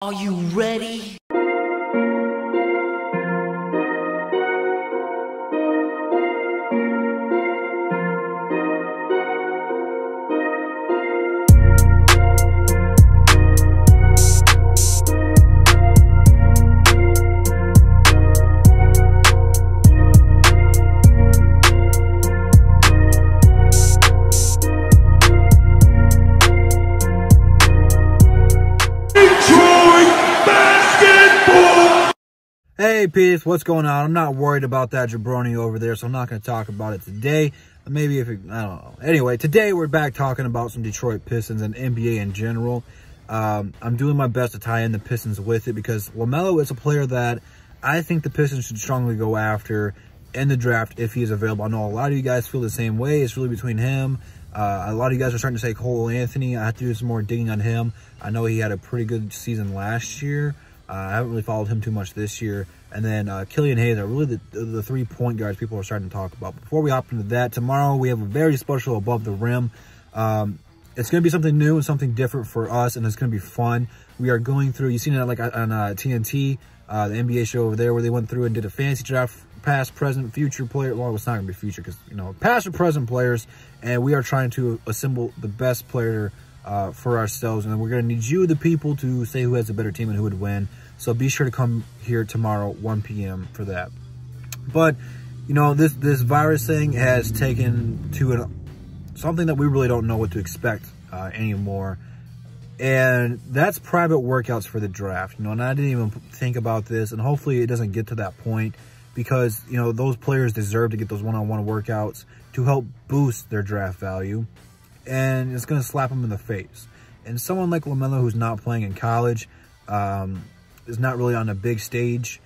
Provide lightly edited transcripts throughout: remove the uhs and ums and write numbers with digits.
Are you ready? Hey peeps, what's going on? I'm not worried about that jabroni over there, so I'm not going to talk about it today. Maybe if it, I don't know. Anyway, today we're back talking about some Detroit Pistons and NBA in general. I'm doing my best to tie in the Pistons with it because LaMelo is a player that I think the Pistons should strongly go after in the draft if he is available. I know a lot of you guys feel the same way. It's really between him. A lot of you guys are starting to say Cole Anthony. I have to do some more digging on him. I know he had a pretty good season last year. I haven't really followed him too much this year. And then Killian Hayes are really the 3-point guards people are starting to talk about. Before we hop into that, tomorrow we have a very special Above the Rim. It's going to be something new and something different for us, and it's going to be fun. We are going through, you've seen it like on TNT, the NBA show over there, where they went through and did a fantasy draft, past, present, future player. Well, it's not going to be future because, you know, past or present players. And we are trying to assemble the best player for ourselves. And we're going to need you, the people, to say who has the better team and who would win. So be sure to come here tomorrow, 1 p.m. for that. But, you know, this virus thing has taken to something that we really don't know what to expect anymore. And that's private workouts for the draft. You know, and I didn't even think about this. And hopefully it doesn't get to that point because, you know, those players deserve to get those one-on-one workouts to help boost their draft value. And it's going to slap them in the face. And someone like LaMelo, who's not playing in college, is not really on a big stage,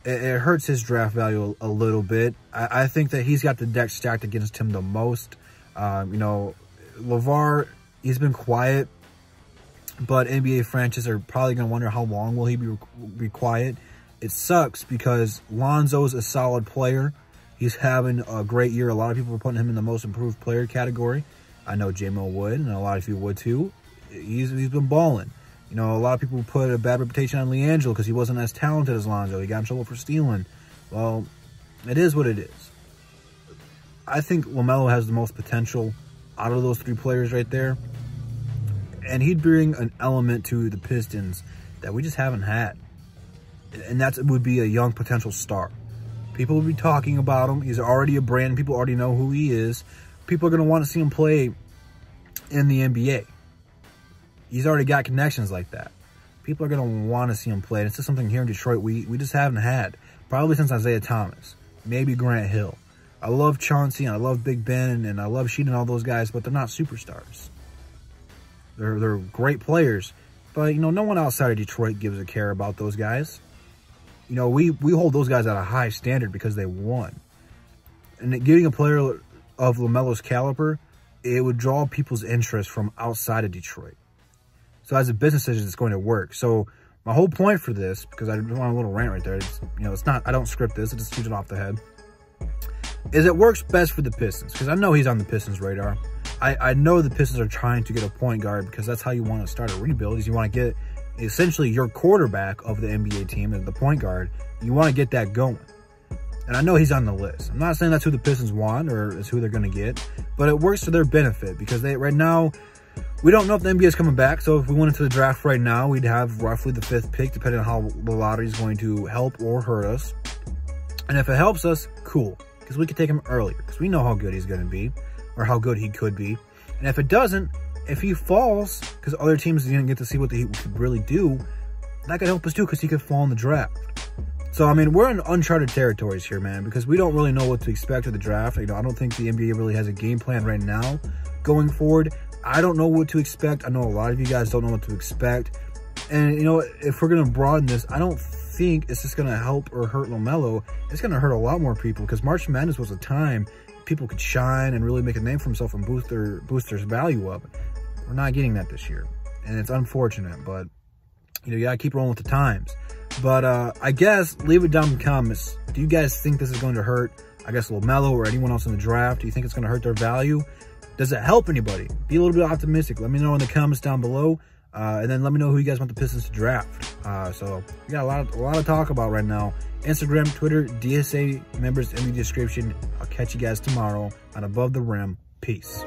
it hurts his draft value a little bit. I think that he's got the deck stacked against him the most. You know, LeVar, he's been quiet, but NBA franchises are probably going to wonder how long will he be quiet. It sucks because Lonzo's a solid player. He's having a great year. A lot of people are putting him in the most improved player category. I know J-Mo would, and a lot of you would too. He's been balling. You know, a lot of people put a bad reputation on LiAngelo because he wasn't as talented as Lonzo. He got in trouble for stealing. Well, it is what it is. I think LaMelo has the most potential out of those 3 players right there. And he'd bring an element to the Pistons that we just haven't had. And that would be a young potential star. People will be talking about him. He's already a brand. People already know who he is. People are going to want to see him play in the NBA. He's already got connections like that. People are going to want to see him play. And it's just something here in Detroit we just haven't had. Probably since Isaiah Thomas. Maybe Grant Hill. I love Chauncey and I love Big Ben and I love Sheet and all those guys, but they're not superstars. They're great players. But, you know, no one outside of Detroit gives a care about those guys. You know, we hold those guys at a high standard because they won. And getting a player of LaMelo's caliber, it would draw people's interest from outside of Detroit. So as a business decision, it's going to work. So my whole point for this, because I just want a little rant right there, you know, it's not, I don't script this, I just shoot it off the head, is it works best for the Pistons. Because I know he's on the Pistons radar. I know the Pistons are trying to get a point guard because that's how you want to start a rebuild, is you want to get essentially your quarterback of the NBA team and the point guard. You want to get that going. And I know he's on the list. I'm not saying that's who the Pistons want or is who they're going to get, but it works to their benefit because they right now, we don't know if the NBA is coming back, so if we went into the draft right now, we'd have roughly the 5th pick, depending on how the lottery is going to help or hurt us. And if it helps us, cool, because we could take him earlier, because we know how good he's going to be, or how good he could be. And if it doesn't, if he falls, because other teams didn't get to see what he could really do, that could help us too, because he could fall in the draft. So, I mean, we're in uncharted territories here, man, because we don't really know what to expect of the draft. You know, I don't think the NBA really has a game plan right now going forward. I don't know what to expect. I know a lot of you guys don't know what to expect. And, you know, if we're going to broaden this, I don't think it's just going to help or hurt LaMelo. It's going to hurt a lot more people because March Madness was a time people could shine and really make a name for himself and boost their value up. We're not getting that this year. And it's unfortunate, but, you know, you got to keep rolling with the times. But I guess leave it down in the comments. Do you guys think this is going to hurt, I guess, LaMelo or anyone else in the draft? Do you think it's going to hurt their value? Does it help anybody? Be a little bit optimistic. Let me know in the comments down below. And then let me know who you guys want the Pistons to draft. So we got a lot of talk about right now. Instagram, Twitter, DSA members in the description. I'll catch you guys tomorrow on Above the Rim. Peace.